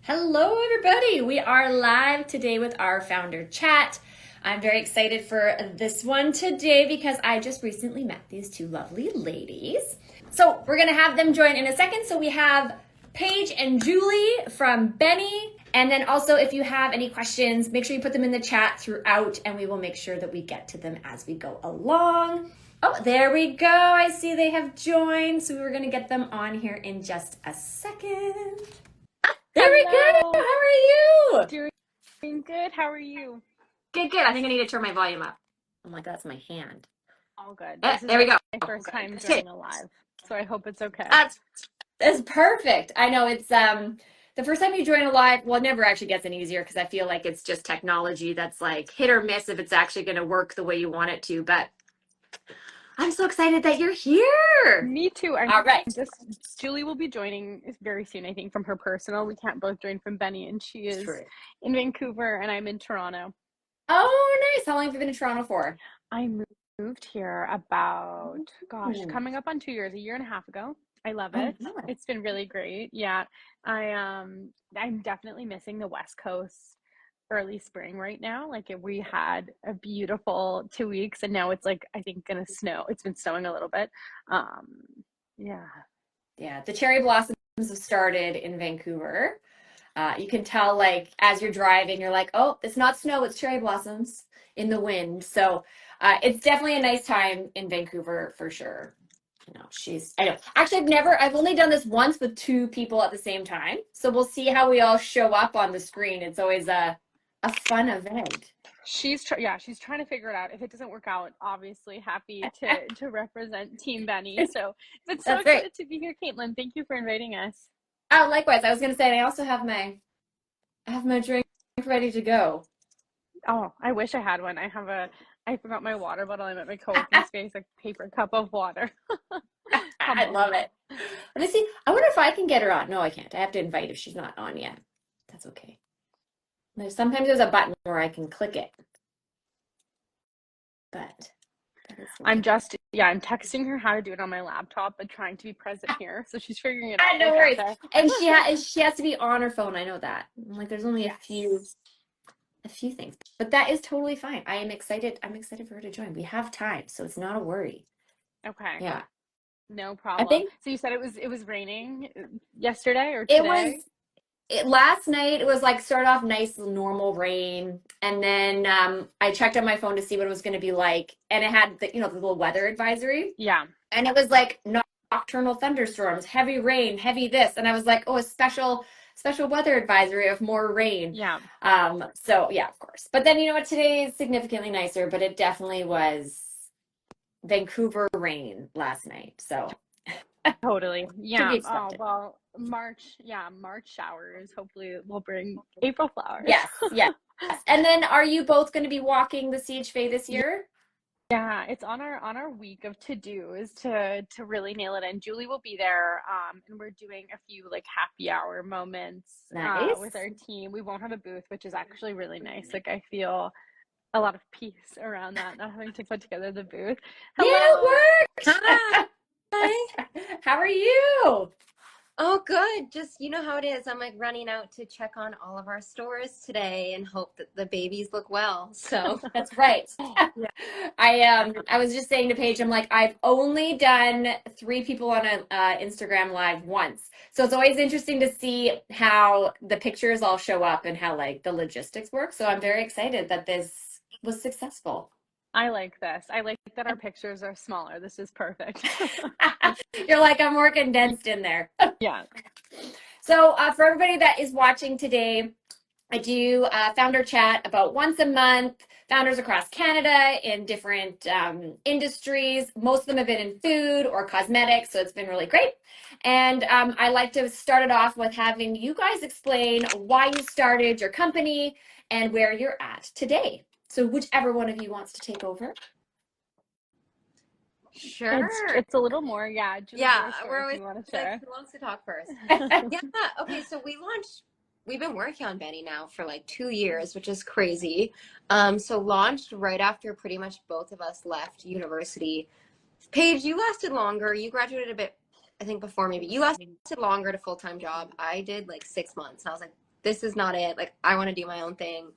Hello, everybody. We are live today with our founder chat. I'm very excited for this one today because I just recently met these two lovely ladies. So we're going to have them join in a second. So we have Paige and Julie from Benny. And then also, if you have any questions, make sure you put them in the chat throughout and we will make sure that we get to them as we go along. Oh, there we go. I see they have joined. So we're going to get them on here in just a second. There we go. How are you? Doing good. How are you? Good. I think I need to turn my volume up. I'm like, that's my hand. All good. There we go. My first time joining a live, so I hope it's okay. That's perfect. I know it's the first time you join a live, well, it never actually gets any easier because I feel like it's just technology that's like hit or miss if it's actually going to work the way you want it to. But I'm so excited that you're here. Me too. All right. Julie will be joining very soon, I think, from her personal. We can't both join from Benny, and she is in Vancouver, and I'm in Toronto. Oh, nice. How long have you been in Toronto for? I moved here about, coming up on 2 years, a year and a half ago. I love it. Yeah. It's been really great. Yeah. I'm definitely missing the West Coast early spring right now. Like we had a beautiful 2 weeks and now it's like, I think gonna snow. It's been snowing a little bit. Yeah, the cherry blossoms have started in Vancouver. You can tell like as you're driving, you're like, oh, it's not snow, it's cherry blossoms in the wind. So it's definitely a nice time in Vancouver for sure. I know. Actually, I've only done this once with two people at the same time. So we'll see how we all show up on the screen. It's always a fun event. She's trying to figure it out. If it doesn't work out, obviously happy to represent Team Benny. So it's so excited to be here, Caitlyn. Thank you for inviting us. Oh, likewise. I was going to say, and I also have my drink ready to go. Oh, I wish I had one. I forgot my water bottle. I'm at my co-working space, a paper cup of water. I love it. Let me see. I wonder if I can get her on. No, I can't. I have to invite if she's not on yet. That's okay. Sometimes there's a button where I can click it. But I'm texting her how to do it on my laptop, but trying to be present here. So she's figuring it out. No worries. And she has to be on her phone. I know that. Like there's only a few things. But that is totally fine. I am excited. I'm excited for her to join. We have time, so it's not a worry. Okay. Yeah. No problem. So you said it was raining yesterday or today? Last night it was like started off nice normal rain, and then I checked on my phone to see what it was going to be like, and it had the little weather advisory. Yeah. And it was like nocturnal thunderstorms, heavy rain, heavy this, and I was like, oh, a special weather advisory of more rain. Yeah. So yeah, of course. But then today is significantly nicer, but it definitely was Vancouver rain last night. So totally. Yeah. Oh well, March showers hopefully will bring April flowers. Yes. And then are you both going to be walking the CHV this year? Yeah, it's on our week of to-dos to really nail it in. Julie will be there, and we're doing a few like happy hour moments with our team. We won't have a booth, which is actually really nice. Like I feel a lot of peace around that, not having to put together the booth. Hello. Yeah, it worked. Hi. How are you? Oh, good. Just, you know how it is. I'm like running out to check on all of our stores today and hope that the babies look well. So that's right. Yeah. I was just saying to Paige, I'm like, I've only done 3 people on an Instagram live once. So it's always interesting to see how the pictures all show up and how like the logistics work. So I'm very excited that this was successful. I like this. I like that our pictures are smaller. This is perfect. You're like, I'm more condensed in there. Yeah. So for everybody that is watching today, I do founder chat about once a month, founders across Canada in different industries. Most of them have been in food or cosmetics, so it's been really great. And I like to start it off with having you guys explain why you started your company and where you're at today. So whichever one of you wants to take over. Sure. It's a little more, yeah. Julie, we're always like, who wants to talk first? Yeah. Okay. So we've been working on Benny now for like 2 years, which is crazy. So launched right after pretty much both of us left university. Paige, you lasted longer. You graduated a bit, I think, before maybe. You lasted longer to full-time job. I did like 6 months. And I was like, this is not it. Like, I want to do my own thing.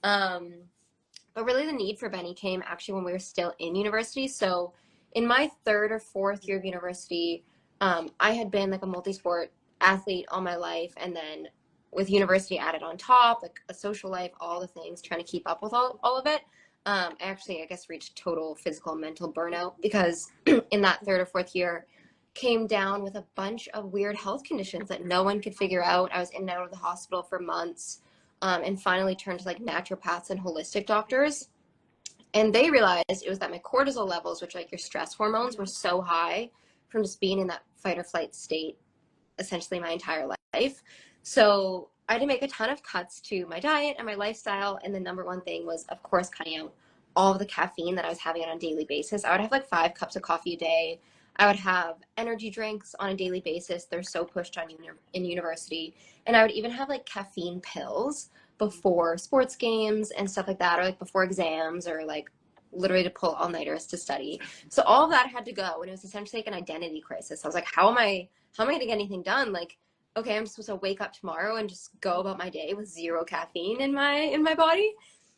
But really the need for Benny came actually when we were still in university. So in my 3rd or 4th year of university, I had been like a multi-sport athlete all my life. And then with university added on top, like a social life, all the things, trying to keep up with all of it. I guess, reached total physical and mental burnout because in that 3rd or 4th year, came down with a bunch of weird health conditions that no one could figure out. I was in and out of the hospital for months, and finally turned to like naturopaths and holistic doctors. And they realized it was that my cortisol levels, which are like your stress hormones, were so high from just being in that fight or flight state essentially my entire life. So I had to make a ton of cuts to my diet and my lifestyle. And the number one thing was, of course, cutting out all of the caffeine that I was having on a daily basis. I would have like 5 cups of coffee a day. I would have energy drinks on a daily basis. They're so pushed on in university. And I would even have like caffeine pills before sports games and stuff like that, or like before exams, or like literally to pull all-nighters to study. So all of that had to go, and it was essentially like an identity crisis. I was like, how am I going to get anything done? Like, okay, I'm supposed to wake up tomorrow and just go about my day with 0 caffeine in my body.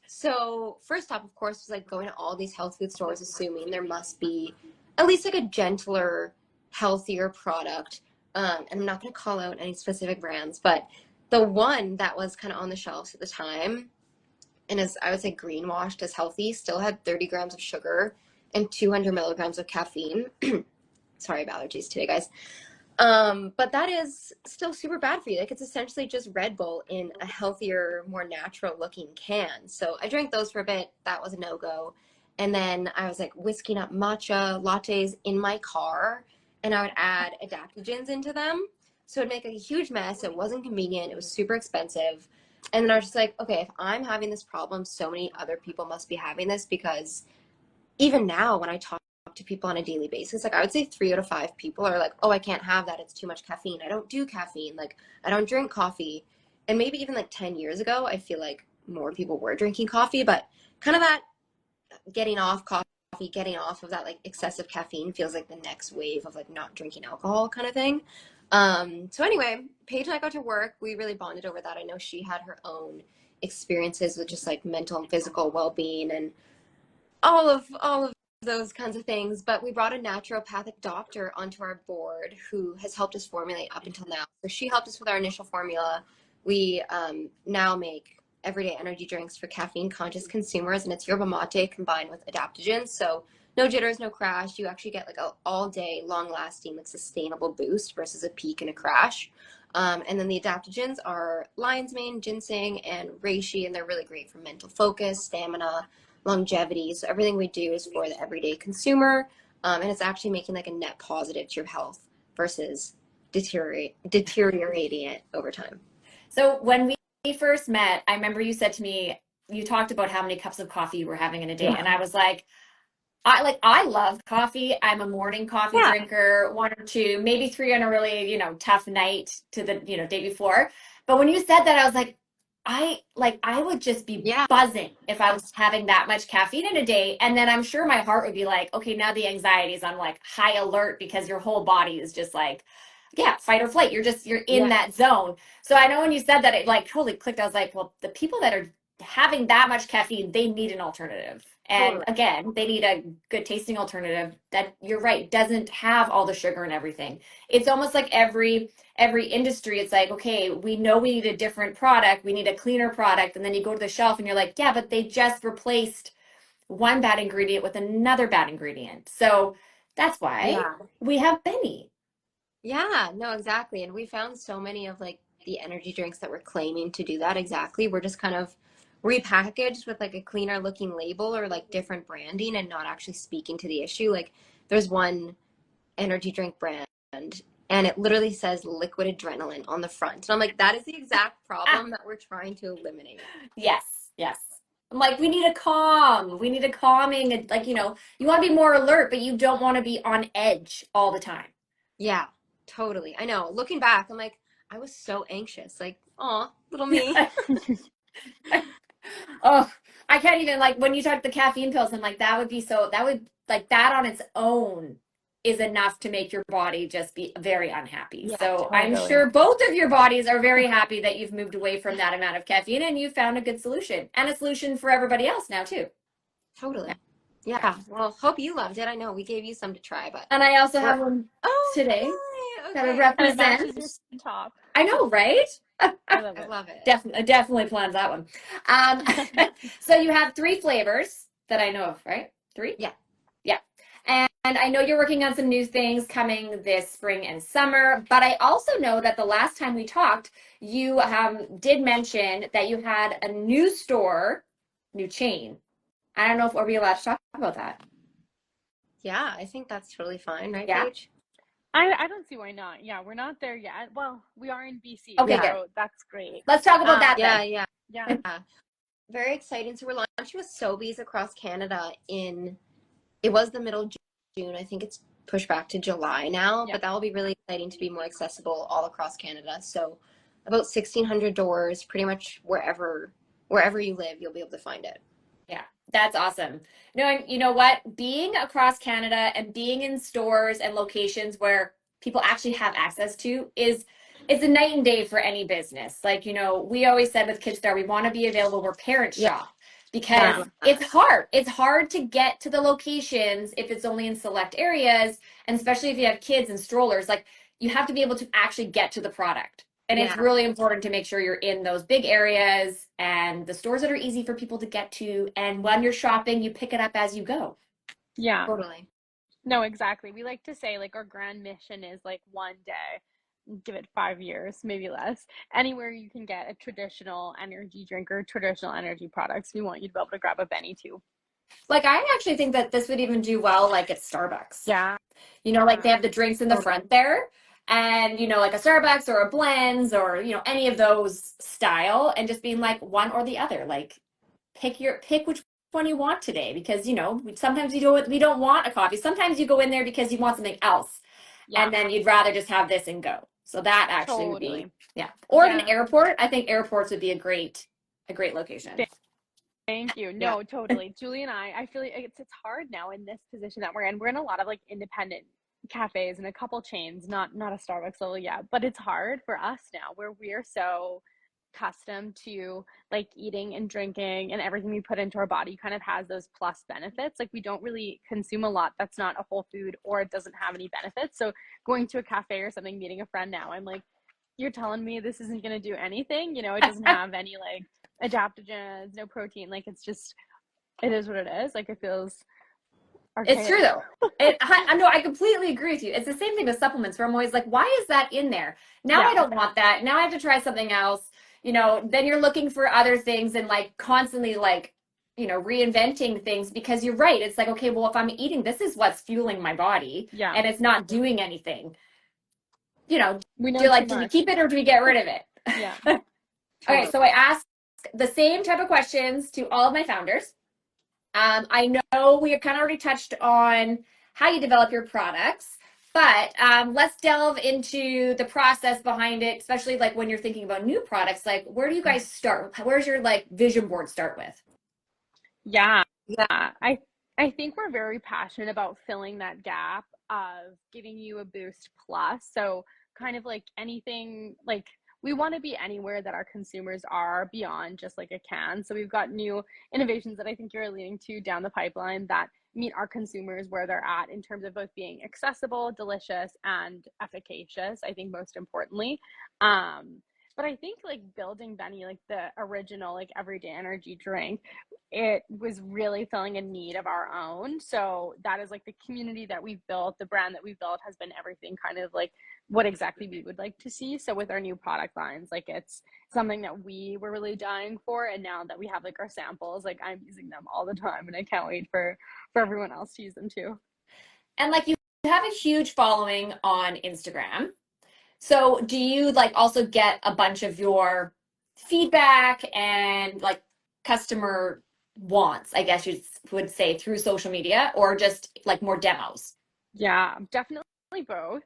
So first stop, of course, was like going to all these health food stores, assuming there must be at least like a gentler, healthier product. And I'm not going to call out any specific brands, but the one that was kind of on the shelves at the time, and as I would say greenwashed as healthy, still had 30 grams of sugar and 200 milligrams of caffeine. Sorry about allergies today, guys. But that is still super bad for you. Like, it's essentially just Red Bull in a healthier, more natural looking can. So I drank those for a bit. That was a no-go. And then I was like whisking up matcha lattes in my car, and I would add adaptogens into them. So it'd make a huge mess. It wasn't convenient. It was super expensive. And then I was just like, okay, if I'm having this problem, so many other people must be having this, because even now when I talk to people on a daily basis, like I would say 3 out of 5 people are like, oh, I can't have that. It's too much caffeine. I don't do caffeine. Like, I don't drink coffee. And maybe even like 10 years ago, I feel like more people were drinking coffee, but kind of that getting off coffee, getting off of that like excessive caffeine feels like the next wave of like not drinking alcohol kind of thing. So anyway, Paige and I got to work. We really bonded over that. I know she had her own experiences with just like mental and physical well-being and all of those kinds of things. But we brought a naturopathic doctor onto our board who has helped us formulate up until now. So she helped us with our initial formula. We now make everyday energy drinks for caffeine conscious consumers, and it's yerba mate combined with adaptogens. So no jitters, no crash. You actually get like a all day long lasting like sustainable boost versus a peak and a crash. And then the adaptogens are lion's mane, ginseng, and reishi, and they're really great for mental focus, stamina, longevity. So everything we do is for the everyday consumer, and it's actually making like a net positive to your health versus deteriorating it over time. So when we first met, I remember you said to me, you talked about how many cups of coffee you were having in a day. Yeah. And I was like, I love coffee. I'm a morning coffee drinker, 1 or 2, maybe 3 on a really, tough night to the, day before. But when you said that, I was like, I would just be buzzing if I was having that much caffeine in a day. And then I'm sure my heart would be like, okay, now the anxiety is on like high alert because your whole body is just like, fight or flight. You're in that zone. So I know when you said that, it like totally clicked. I was like, well, the people that are having that much caffeine, they need an alternative. And again, they need a good tasting alternative that, you're right, doesn't have all the sugar and everything. It's almost like every industry, it's like, okay, we know we need a different product. We need a cleaner product. And then you go to the shelf and you're like, yeah, but they just replaced one bad ingredient with another bad ingredient. So that's why we have Benny. Yeah, no, exactly. And we found so many of like the energy drinks that were claiming to do that exactly. We're just kind of repackaged with like a cleaner looking label or like different branding and not actually speaking to the issue. Like there's one energy drink brand and it literally says liquid adrenaline on the front. And I'm like, that is the exact problem that we're trying to eliminate. Yes. I'm like, we need a calming, like, you want to be more alert, but you don't want to be on edge all the time. Yeah, totally. I know. Looking back, I'm like, I was so anxious. Like, oh, little me. Oh, I can't even, like, when you talk the caffeine pills, I'm like, that would like that on its own is enough to make your body just be very unhappy. Yeah, so totally. I'm sure both of your bodies are very happy that you've moved away from that amount of caffeine and you found a good solution, and a solution for everybody else now too. Totally. Yeah. Well, hope you loved it. I know we gave you some to try, but. And I also have one today okay. that represents. And it matches your top. I know, right? I love it. I love it. Definitely planned that one. So you have 3 flavors that I know of, right? 3? Yeah. Yeah. And I know you're working on some new things coming this spring and summer, but I also know that the last time we talked, you did mention that you had a new store, new chain. I don't know if we'll be allowed to talk about that. Yeah, I think that's totally fine, right, Yeah. Paige? I don't see why not. Yeah, we're not there yet. Well, we are in BC, Okay, so good. That's great. Let's talk about that then. Yeah. Very exciting. So we're launching with Sobeys across Canada it was the middle of June. I think it's pushed back to July now, but that will be really exciting to be more accessible all across Canada. So about 1,600 doors, pretty much wherever you live, you'll be able to find it. Yeah, that's awesome. No, and you know what? Being across Canada and being in stores and locations where people actually have access to it's a night and day for any business. Like, we always said with Kidstar, we want to be available where parents shop because it's hard. It's hard to get to the locations if it's only in select areas, and especially if you have kids and strollers, like you have to be able to actually get to the product. And it's really important to make sure you're in those big areas and the stores that are easy for people to get to. And when you're shopping, you pick it up as you go. Yeah. Totally. No, exactly. We like to say like our grand mission is like one day, give it 5 years, maybe less. Anywhere you can get a traditional energy drink or traditional energy products, we want you to be able to grab a Benny too. Like, I actually think that this would even do well like at Starbucks. Yeah. Like they have the drinks in the front there. And, like a Starbucks or a Blends or, any of those style, and just being like one or the other. Like pick which one you want today, because, sometimes we don't want a coffee. Sometimes you go in there because you want something else. Yeah. And then you'd rather just have this and go. So that actually would be, Or at an airport. I think airports would be a great location. Thank you. No, totally. Julie and I feel like it's hard now in this position that we're in. We're in a lot of like independent cafes and a couple chains, not a Starbucks level yet, but it's hard for us now where we're so accustomed to like eating and drinking, and everything we put into our body kind of has those plus benefits. Like we don't really consume a lot that's not a whole food or it doesn't have any benefits. So going to a cafe or something, meeting a friend now, I'm like, you're telling me this isn't going to do anything? It doesn't have any like adaptogens, no protein. Like it is what it is. Like it feels archaic. It's true though. I completely agree with you. It's the same thing with supplements where I'm always like, why is that in there? Now I don't want that. Now I have to try something else. Then you're looking for other things and like constantly like, reinventing things, because you're right. It's like, okay, well, if I'm eating, this is what's fueling my body and it's not doing anything. We know do we keep it or do we get rid of it? Yeah. Okay, so I ask the same type of questions to all of my founders. I know we kind of already touched on how you develop your products, but let's delve into the process behind it, especially like when you're thinking about new products. Like, where do you guys start? Where's your like vision board start with? Yeah. I think we're very passionate about filling that gap of giving you a boost plus. So kind of like anything, like we want to be anywhere that our consumers are beyond just like a can. So we've got new innovations that I think you're leading to down the pipeline that meet our consumers where they're at in terms of both being accessible, delicious, and efficacious, I think most importantly. But I think like building Benny, like the original like everyday energy drink, it was really filling a need of our own. So that is like the community that we've built, the brand that we've built has been everything kind of like what exactly we would like to see. So with our new product lines, like it's something that we were really dying for. And now that we have like our samples, like I'm using them all the time and I can't wait for everyone else to use them too. And like you have a huge following on Instagram. So do you like also get a bunch of your feedback and like customer wants, I guess you would say, through social media, or just like more demos? Yeah, definitely both.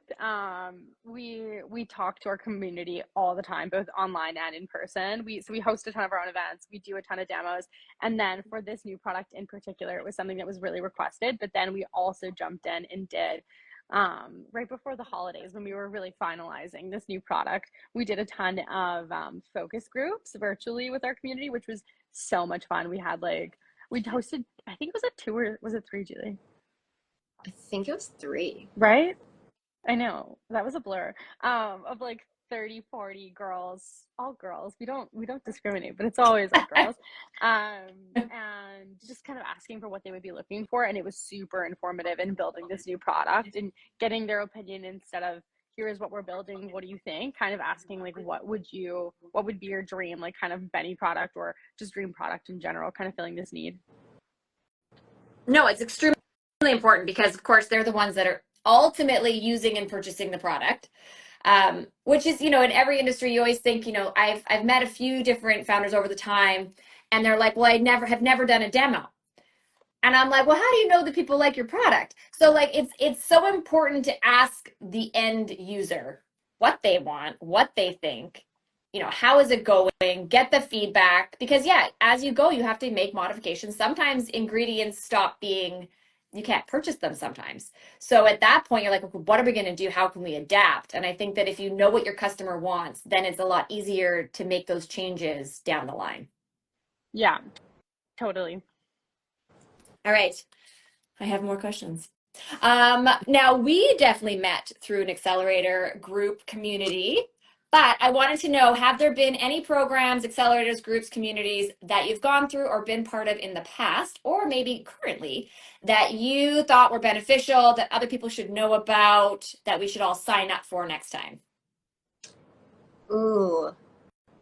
We talk to our community all the time, both online and in person. We host a ton of our own events. We do a ton of demos. And then for this new product in particular, it was something that was really requested. But then we also jumped in and did right before the holidays when we were really finalizing this new product. We did a ton of focus groups virtually with our community, which was so much fun. We had we hosted, I think it was a 2 or was it 3, Julie? I think it was 3. Right? I know, that was a blur. Of 30, 40 girls, all girls. We don't discriminate, but it's always all girls. And just kind of asking for what they would be looking for. And it was super informative in building this new product and getting their opinion instead of, here is what we're building, what do you think? Kind of asking what would be your dream, kind of Benny product or just dream product in general, kind of filling this need. No, it's extremely important because of course they're the ones that are ultimately using and purchasing the product. Which is, in every industry, you always think, I've met a few different founders over the time and they're like, well, have never done a demo. And I'm like, well, how do you know that people like your product? So it's so important to ask the end user what they want, what they think, how is it going, get the feedback, because as you go, you have to make modifications. Sometimes ingredients you can't purchase them sometimes. So at that point, you're like, okay, what are we going to do? How can we adapt? And I think that if you know what your customer wants, then it's a lot easier to make those changes down the line. Yeah, totally. All right. I have more questions. Now, we definitely met through an accelerator group community, but I wanted to know, have there been any programs, accelerators, groups, communities that you've gone through or been part of in the past, or maybe currently, that you thought were beneficial, that other people should know about, that we should all sign up for next time? Ooh.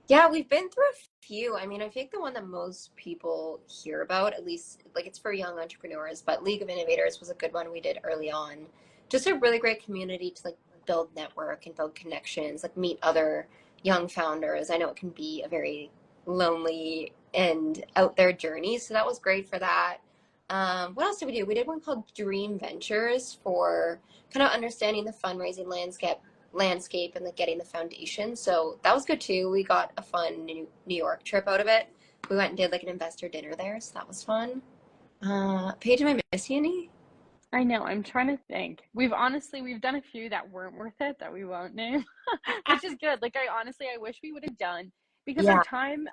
Yeah, we've been through a few. I mean, I think the one that most people hear about, at least it's for young entrepreneurs, but League of Innovators was a good one we did early on. Just a really great community to build network and build connections, meet other young founders. I know it can be a very lonely and out there journey, so that was great for that. What else did we do? We did one called Dream Ventures for kind of understanding the fundraising landscape and getting the foundation. So that was good too. We got a fun New York trip out of it. We went and did an investor dinner there, so that was fun. Paige, am I missing any? I know, I'm trying to think. We've done a few that weren't worth it that we won't name, which is good. I wish we would have done, because our time,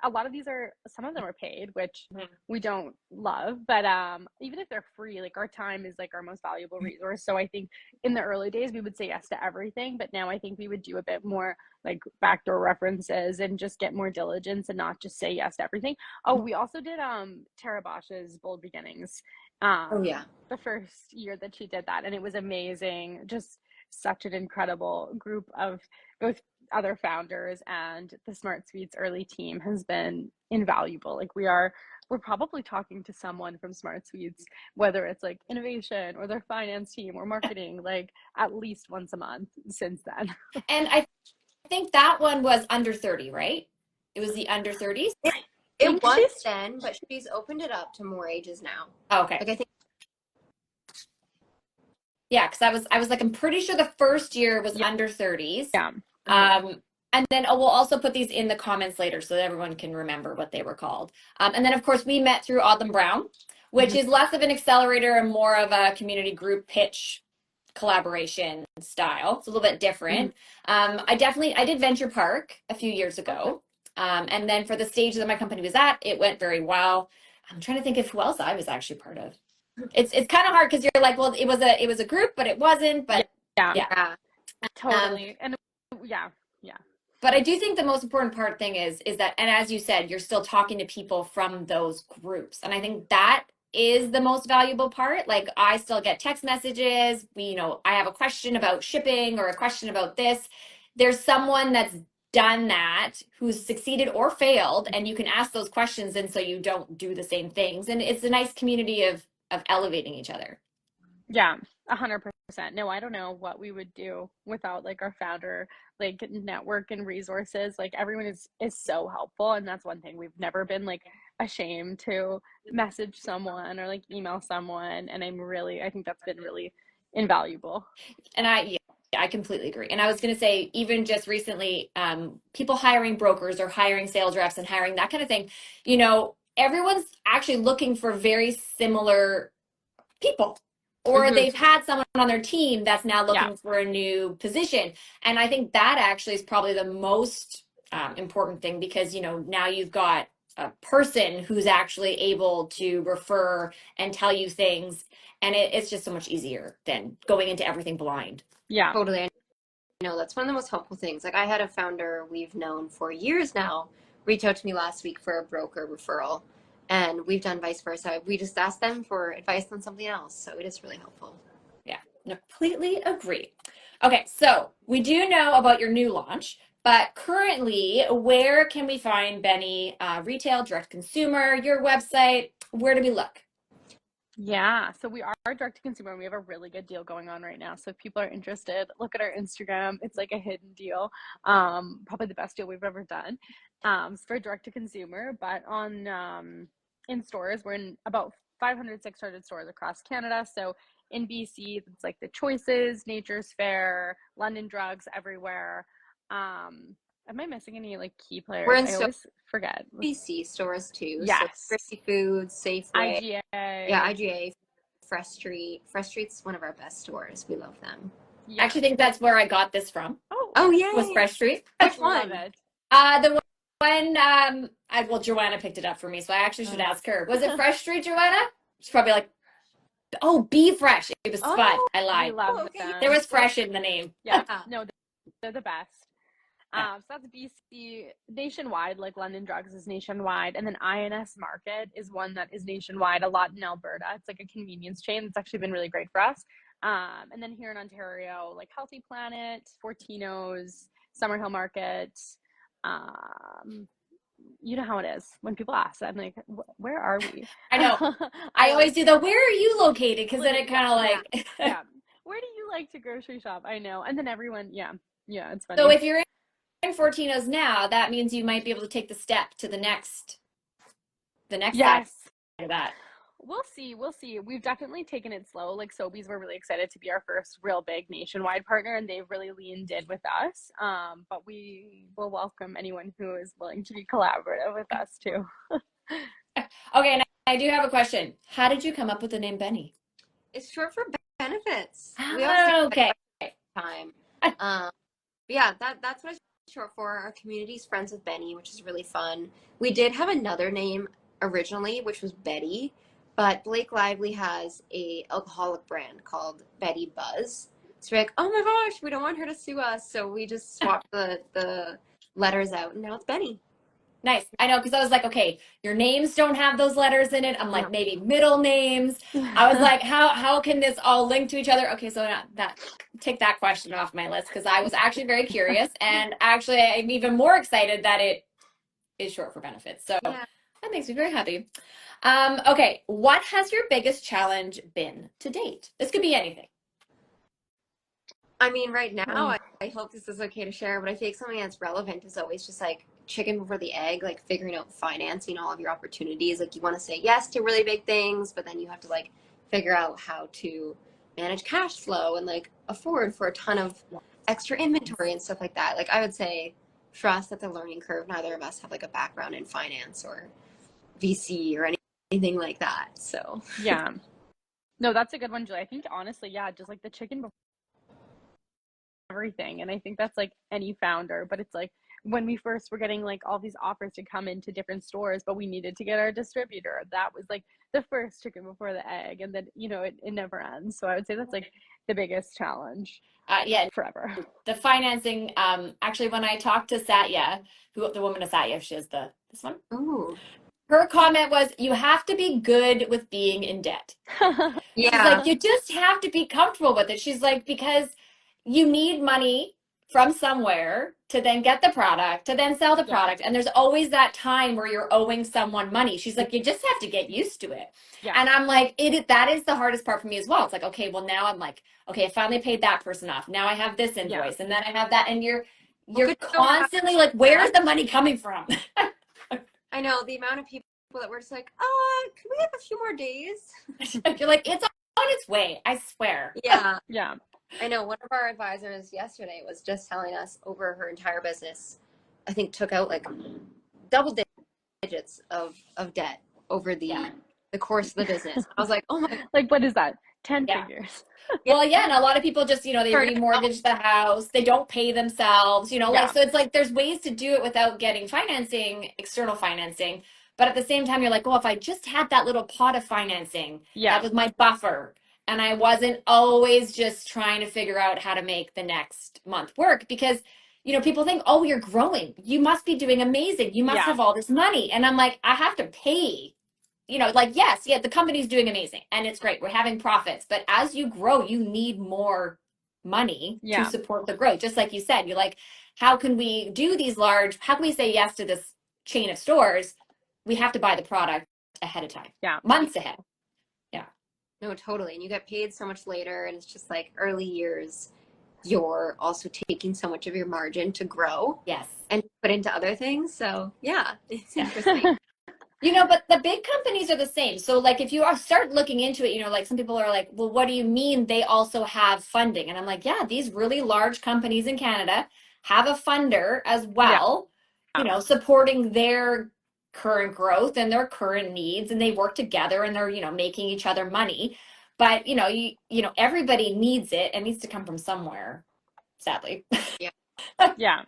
some of them are paid, which we don't love, but even if they're free, our time is our most valuable resource. So I think in the early days we would say yes to everything, but now I think we would do a bit more backdoor references and just get more diligence and not just say yes to everything. Oh, we also did Tara Bosch's Bold Beginnings. The first year that she did that, and it was amazing. Just such an incredible group of both other founders, and the Smart Suites early team has been invaluable. We're probably talking to someone from Smart Suites, whether it's innovation or their finance team or marketing, at least once a month since then. And I think that one was under 30, right? It was the under 30s. It was then, but she's opened it up to more ages now. Oh, okay. I think. Yeah, because I was I'm pretty sure the first year was under 30s. Yeah. And then we'll also put these in the comments later so that everyone can remember what they were called. And then of course we met through Odlum Brown, which is less of an accelerator and more of a community group pitch collaboration style. It's a little bit different. I did Venture Park a few years ago. And then for the stage that my company was at, it went very well. I'm trying to think of who else I was actually part of. It's kind of hard because you're well, it was a group, but it wasn't. But yeah. Totally. And yeah. But I do think the most important thing is that, and as you said, you're still talking to people from those groups, and I think that is the most valuable part. I still get text messages. I have a question about shipping or a question about this. There's someone that's done that, who's succeeded or failed, and you can ask those questions, and so you don't do the same things. And it's a nice community of elevating each other. Yeah, 100%. No, I don't know what we would do without our founder network and resources. Everyone is so helpful, and that's one thing we've never been ashamed to message someone or email someone, and I think that's been really invaluable. And I completely agree. And I was going to say, even just recently, people hiring brokers or hiring sales reps and hiring that kind of thing, everyone's actually looking for very similar people. or they've had someone on their team that's now looking for a new position. And I think that actually is probably the most important thing, because, you know, now you've got a person who's actually able to refer and tell you things, and it's just so much easier than going into everything blind. Yeah, totally. I know that's one of the most helpful things. Like, I had a founder we've known for years now reach out to me last week for a broker referral, and we've done vice versa. We just asked them for advice on something else, so it is really helpful. Yeah, completely agree. Okay, so we do know about your new launch, but currently, where can we find Benny? Retail, direct consumer, your website? Where do we look? Yeah, so we are direct to consumer, and we have a really good deal going on right now. So if people are interested, look at our Instagram. It's like a hidden deal, probably the best deal we've ever done for direct to consumer. But on in stores, we're in about 500, 600 stores across Canada. So in BC, it's like the Choices, Nature's Fair, London Drugs, everywhere. Am I missing any like key players? I always forget. BC stores too. Yes. So Thrifty Foods, Safeway. IGA. Yeah, IGA. Fresh Street. Fresh Street's one of our best stores. We love them. Yeah. I actually think that's where I got this from. Oh yeah. Was Fresh Street. Which one? The one, well, Joanna picked it up for me, so I actually should ask her. Was it Fresh Street, Joanna? She's probably like, oh, Be Fresh. It was Spud. I lied. There was fresh in the name. Yeah, no, they're the best. So that's BC. Nationwide, like London Drugs is nationwide, and then INS Market is one that is nationwide, a lot in Alberta. It's like a convenience chain. It's actually been really great for us. And then here in Ontario, like Healthy Planet, Fortino's, Summerhill Market. You know how it is when people ask, I'm like, where are we? I know. I always do the, where are you located? Because then it kind of like, where do you like to grocery shop? I know. And then everyone, yeah, it's funny. So if you're in Fortino's now, that means you might be able to take the step to the next side of that. We'll see. We've definitely taken it slow. Like Sobeys, we're really excited to be our first real big nationwide partner, and they've really leaned in with us. But we will welcome anyone who is willing to be collaborative with us too. Okay, and I do have a question. How did you come up with the name Benny? It's short for benefits. Okay. Time. Yeah, that's what it's short for. Our community's friends with Benny, which is really fun. We did have another name originally, which was Betty. But Blake Lively has a alcoholic brand called Betty Buzz. So we're like, oh my gosh, we don't want her to sue us. So we just swapped the letters out, and now it's Benny. Nice. I know, because I was like, okay, your names don't have those letters in it. I'm like, maybe middle names. I was like, how can this all link to each other? Okay, so take that question off my list, because I was actually very curious. And actually, I'm even more excited that it is short for benefits. So that makes me very happy. Okay, what has your biggest challenge been to date? This could be anything. I mean, right now, I hope this is okay to share, but I think something that's relevant is always just like chicken before the egg, like figuring out financing all of your opportunities. Like, you want to say yes to really big things, but then you have to like figure out how to manage cash flow and like afford for a ton of extra inventory and stuff like that. Like, I would say for us, that's a learning curve. Neither of us have like a background in finance or VC or anything like that. So yeah, no, that's a good one, Julie. I think honestly, just like the chicken before everything. And I think that's like any founder, but it's like when we first were getting like all these offers to come into different stores, but we needed to get our distributor. That was like the first chicken before the egg, and then it never ends. So I would say that's like the biggest challenge. Forever. The financing. Actually, when I talked to Satya, the woman of Satya, she has this one. Ooh. Her comment was, you have to be good with being in debt. She's like, you just have to be comfortable with it. She's like, because you need money from somewhere to then get the product, to then sell the product. And there's always that time where you're owing someone money. She's like, you just have to get used to it. Yeah. And I'm like, that is the hardest part for me as well. It's like, okay, well now I'm like, okay, I finally paid that person off. Now I have this invoice and then I have that. And you're constantly like, where's the money coming from? I know the amount of people that were just like, can we have a few more days? You're like, it's on its way, I swear. Yeah. I know one of our advisors yesterday was just telling us over her entire business, I think took out like double digits of debt over the course of the business. I was like, oh my. Like, what is that? 10 Yeah. figures. Well, yeah, and a lot of people just, they remortgage the house, they don't pay themselves, like, so it's like there's ways to do it without getting financing, external financing. But at the same time, you're like, oh, if I just had that little pot of financing, that was my buffer. And I wasn't always just trying to figure out how to make the next month work because, people think, oh, you're growing. You must be doing amazing. You must have all this money. And I'm like, I have to pay. Yes, the company's doing amazing and it's great. We're having profits. But as you grow, you need more money to support the growth. Just like you said, you're like, how can we do these how can we say yes to this chain of stores? We have to buy the product ahead of time. Yeah. Months ahead. Yeah. No, totally. And you get paid so much later. And it's just like early years, you're also taking so much of your margin to grow. Yes. And put into other things. So yeah, it's interesting. But the big companies are the same. So like if you start looking into it, like some people are like, well, what do you mean they also have funding? And I'm like, yeah, these really large companies in Canada have a funder as well, supporting their current growth and their current needs, and they work together and they're, making each other money. But everybody needs it and needs to come from somewhere, sadly. Yeah. Yeah.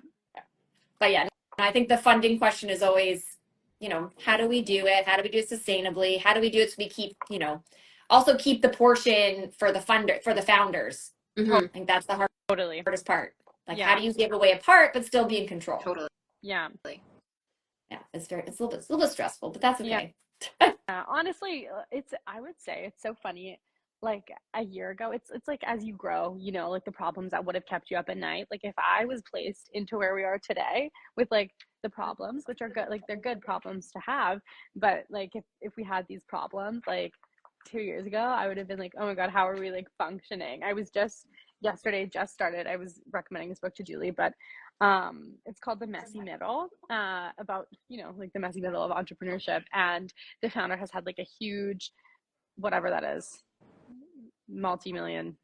But yeah, I think the funding question is always, how do we do it? How do we do it sustainably? How do we do it so we keep, also keep the portion for the founders? Mm-hmm. I think that's the hardest part. Like, how do you give away a part but still be in control? Totally. Yeah. Yeah, it's a little bit stressful, but that's okay. Honestly, I would say it's so funny. Like a year ago, it's like as you grow, like the problems that would have kept you up at night. Like if I was placed into where we are today with like the problems, which are good, like they're good problems to have, but like if we had these problems like 2 years ago, I would have been like, oh my God, how are we like functioning? I was just started. I was recommending this book to Julie, but it's called The Messy Middle, about, like the messy middle of entrepreneurship. And the founder has had like a huge, whatever that is, multi-million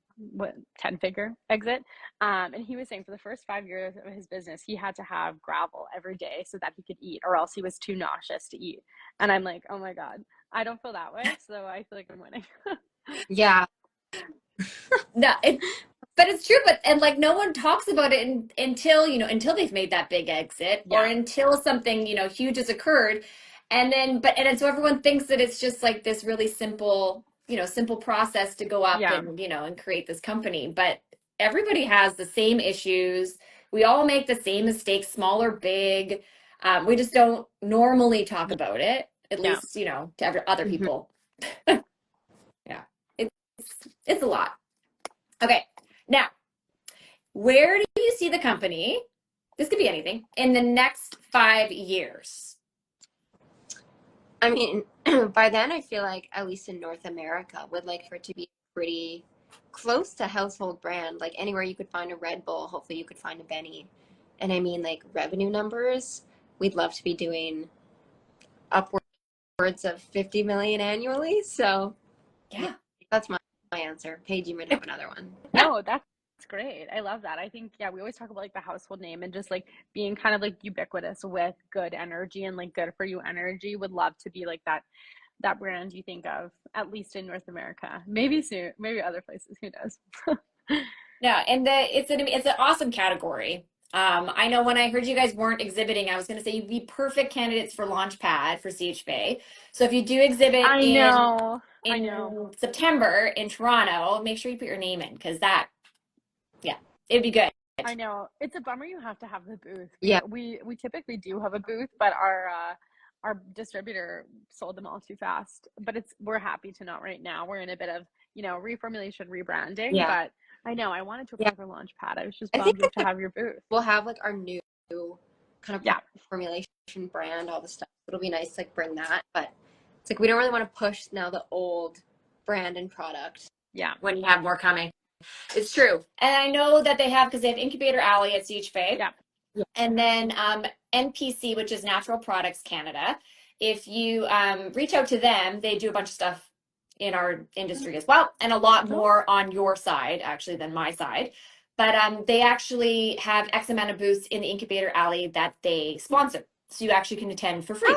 10-figure exit, and he was saying for the first 5 years of his business he had to have gravel every day so that he could eat, or else he was too nauseous to eat. And I'm like, oh my God, I don't feel that way, so I feel like I'm winning. Yeah. No, but it's true. And like no one talks about it until they've made that big exit, or until something huge has occurred, and so everyone thinks that it's just like this really simple process to go up and create this company. But everybody has the same issues. We all make the same mistakes, small or big. We just don't normally talk about it, at least to other people. Yeah, it's a lot. Okay, now, where do you see the company, this could be anything, in the next 5 years? I mean, by then I feel like, at least in North America, would like for it to be pretty close to household brand. Like anywhere you could find a Red Bull, hopefully you could find a Benny. And I mean, like revenue numbers, we'd love to be doing upwards of 50 million annually. So yeah, that's my answer. Paige, you might have another one. No, that's great. I love that. I think, we always talk about like the household name and just like being kind of like ubiquitous with good energy and like good for you energy. Would love to be like that brand you think of, at least in North America. Maybe soon, maybe other places, who knows? Yeah, and it's an awesome category. I know when I heard you guys weren't exhibiting, I was going to say you'd be perfect candidates for Launchpad for CHBay. So if you do exhibit in September in Toronto, make sure you put your name in, because it'd be good. I know. It's a bummer you have to have the booth. Yeah. We typically do have a booth, but our distributor sold them all too fast. But we're happy to not right now. We're in a bit of, reformulation, rebranding. Yeah. But I know I wanted to apply for Launchpad. I was just bummed you have to have your booth. We'll have like our new kind of formulation brand, all the stuff. It'll be nice to like bring that, but it's like we don't really want to push now the old brand and product. Yeah. When you have more coming. It's true. And I know that they have Incubator Alley at CHBay. Yeah. And then NPC, which is Natural Products Canada. If you reach out to them, they do a bunch of stuff in our industry as well, and a lot more on your side actually than my side. But they actually have X amount of booths in the Incubator Alley that they sponsor, so you actually can attend for free.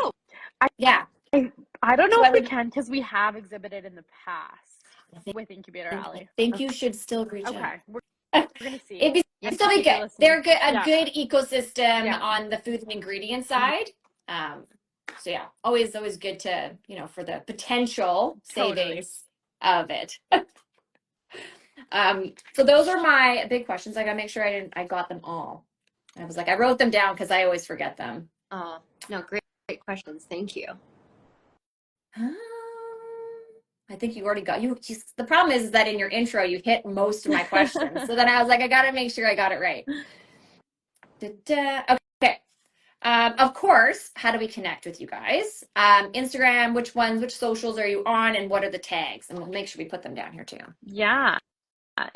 I don't know if we can, because we have exhibited in the past. with Incubator Alley. I think you should still reach out. Okay. We're going to see. It'd still be good. They're good, good ecosystem Yeah. on the food and ingredient side. So yeah, always good to, for the potential savings of it. So those are my big questions. I gotta make sure I got them all. I wrote them down because I always forget them. Oh, no, great questions. Thank you. I think you already got the problem is that in your intro you hit most of my questions. So then I was like, I gotta make sure I got it right. Okay. Of course, how do we connect with you guys? Instagram, which socials are you on, and what are the tags? And we'll make sure we put them down here too. Yeah.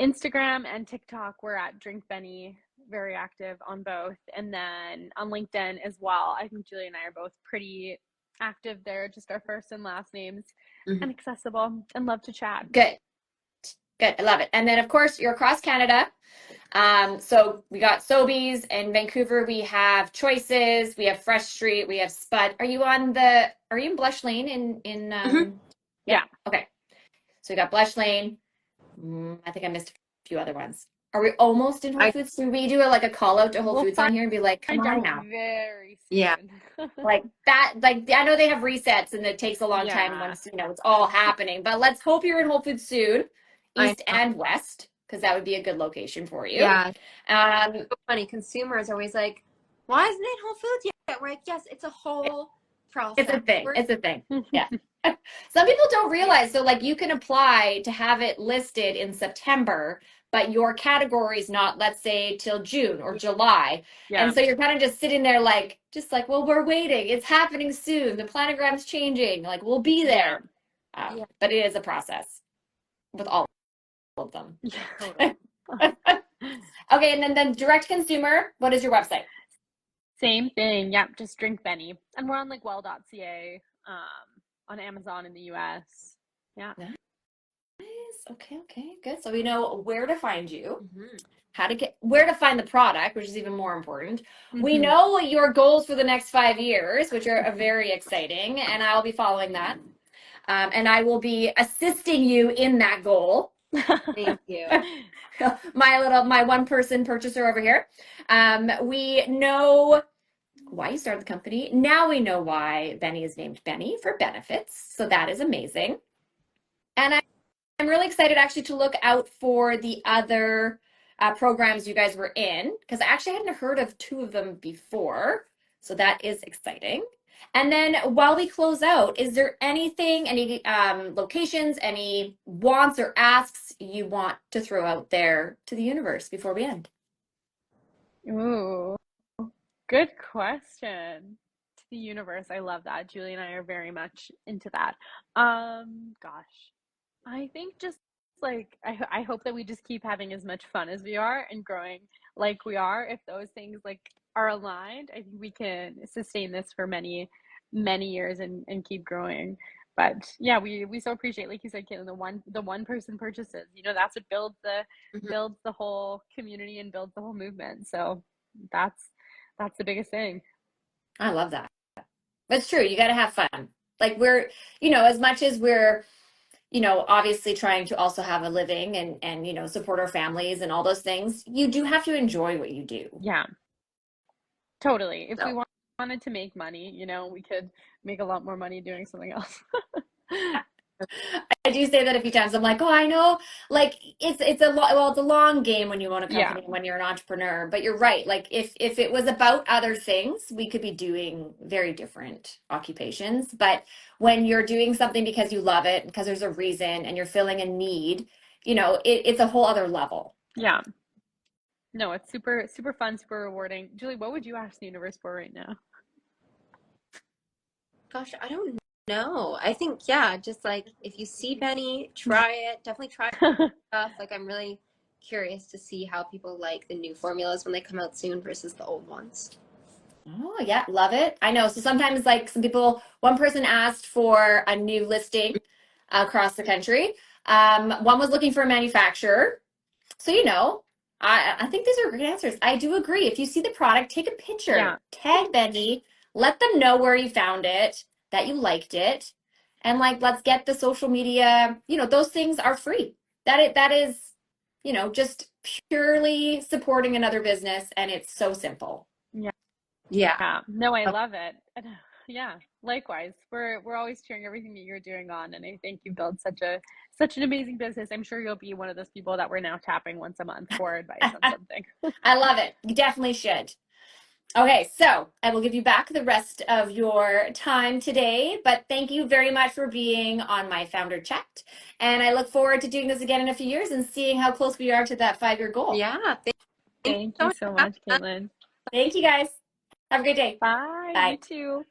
Instagram and TikTok, we're at Drink Benny, very active on both. And then on LinkedIn as well. I think Julie and I are both pretty active there, just our first and last names, and accessible, and love to chat. Good. I love it. And then of course you're across Canada. So we got Sobeys in Vancouver. We have Choices. We have Fresh Street. We have Spud. Are you in Blush Lane in Yeah. Okay. So we got Blush Lane. I think I missed a few other ones. Are we almost in Whole Foods? Should we do a call out to Whole Foods on here and be like, come on now? Very soon. Yeah. Like that, I know they have resets and it takes a long time once, it's all happening, but let's hope you're in Whole Foods soon, East and West, because that would be a good location for you. Yeah. So funny. Consumers are always like, why isn't it Whole Foods yet? We're like, yes, it's a whole process. It's a thing. Yeah. Some people don't realize. So you can apply to have it listed in September, but your category is not, let's say, till June or July. Yeah. And so you're kind of just sitting there well, we're waiting. It's happening soon. The planogram's changing. We'll be there. But it is a process with all of them. Yeah. Okay. And then direct consumer, what is your website? Same thing. Yep. Just Drink Benny. And we're on well.ca, on Amazon in the US. Yeah. Nice. Okay. Good. So we know where to find you, where to find the product, which is even more important. We know your goals for the next 5 years, which are very exciting, and I'll be following that. And I will be assisting you in that goal. Thank you. My one-person purchaser over here. We know why you started the company. Now we know why Benny is named Benny, for benefits. So that is amazing. And I'm really excited actually to look out for the other programs you guys were in, because I actually hadn't heard of 2 of them before. So that is exciting. And then while we close out, is there anything, any locations, any wants or asks you want to throw out there to the universe before we end? Ooh, good question. To the universe. I love that. Julie and I are very much into that. Gosh, I think just I hope that we just keep having as much fun as we are and growing like we are. If those things are aligned, I think we can sustain this for many years and keep growing. But yeah, we so appreciate, like you said, Caitlyn, the one person purchases. That's what builds the whole community and builds the whole movement. So that's the biggest thing. I love that. That's true. You got to have fun. We're, as much as we're, obviously trying to also have a living and support our families and all those things, you do have to enjoy what you do. Yeah, totally. If we wanted to make money, we could make a lot more money doing something else. I do say that a few times. I'm like, oh, I know, it's a long game when you own a company, when you're an entrepreneur, but you're right. If it was about other things, we could be doing very different occupations. But when you're doing something because you love it, because there's a reason and you're filling a need, it's a whole other level. Yeah. No, it's super, super fun, super rewarding. Julie, what would you ask the universe for right now? Gosh, I don't know. No, I think, just if you see Benny, try it. Definitely try stuff. I'm really curious to see how people like the new formulas when they come out soon versus the old ones. Oh, yeah. Love it. I know. So sometimes some people, one person asked for a new listing across the country. One was looking for a manufacturer. So, I think these are great answers. I do agree. If you see the product, take a picture, tag Benny, let them know where you found it, that you liked it, and like, let's get the social media, you know, those things are free. That is, you know, just purely supporting another business, and it's so simple. Yeah. No, I love it. Yeah, likewise. We're always cheering everything that you're doing on, and I think you built such an amazing business. I'm sure you'll be one of those people that we're now tapping once a month for advice on something. I love it. You definitely should. Okay, so I will give you back the rest of your time today, but thank you very much for being on my founder chat. And I look forward to doing this again in a few years and seeing how close we are to that 5-year goal. Yeah. Thank you so much, Caitlyn. Thank you guys. Have a great day. Bye. Bye. You too.